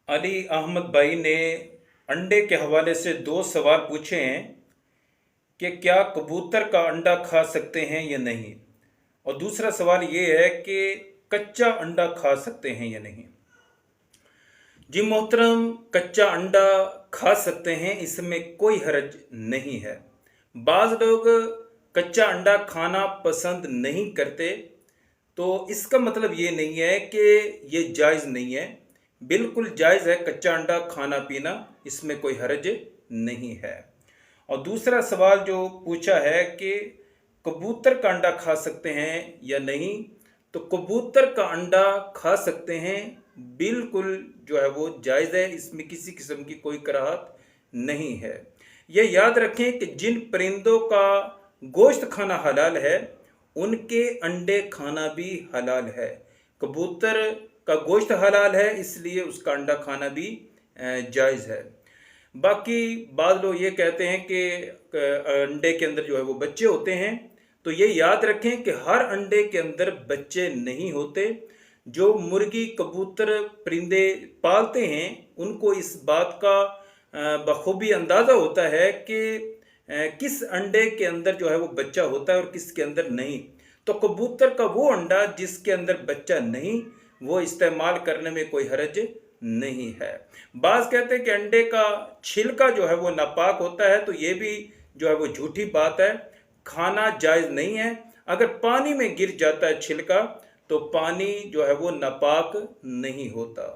अली अहमद भाई ने अंडे के हवाले से दो सवाल पूछे हैं कि क्या कबूतर का अंडा खा सकते हैं या नहीं, और दूसरा सवाल ये है कि कच्चा अंडा खा सकते हैं या नहीं। जी मोहतरम, कच्चा अंडा खा सकते हैं, इसमें कोई हर्ज नहीं है। बाज़ लोग कच्चा अंडा खाना पसंद नहीं करते, तो इसका मतलब ये नहीं है कि ये जायज़ नहीं है। बिल्कुल जायज़ है कच्चा अंडा खाना पीना, इसमें कोई हर्ज नहीं है। और दूसरा सवाल जो पूछा है कि कबूतर का अंडा खा सकते हैं या नहीं, तो कबूतर का अंडा खा सकते हैं, बिल्कुल जो है वो जायज़ है, इसमें किसी किस्म की कोई कराहत नहीं है। यह याद रखें कि जिन परिंदों का गोश्त खाना हलाल है, उनके अंडे खाना भी हलाल है। कबूतर का गोश्त हलाल है, इसलिए उसका अंडा खाना भी जायज़ है। बाकी बाद लोग ये कहते हैं कि अंडे के अंदर जो है वो बच्चे होते हैं, तो ये याद रखें कि हर अंडे के अंदर बच्चे नहीं होते। जो मुर्गी कबूतर परिंदे पालते हैं, उनको इस बात का बखूबी अंदाज़ा होता है कि किस अंडे के अंदर जो है वो बच्चा होता है और किस के अंदर नहीं। तो कबूतर का वो अंडा जिसके अंदर बच्चा नहीं, वो इस्तेमाल करने में कोई हर्ज नहीं है। बाज़ कहते हैं कि अंडे का छिलका जो है वो नापाक होता है, तो ये भी जो है वो झूठी बात है, खाना जायज़ नहीं है। अगर पानी में गिर जाता है छिलका, तो पानी जो है वो नापाक नहीं होता।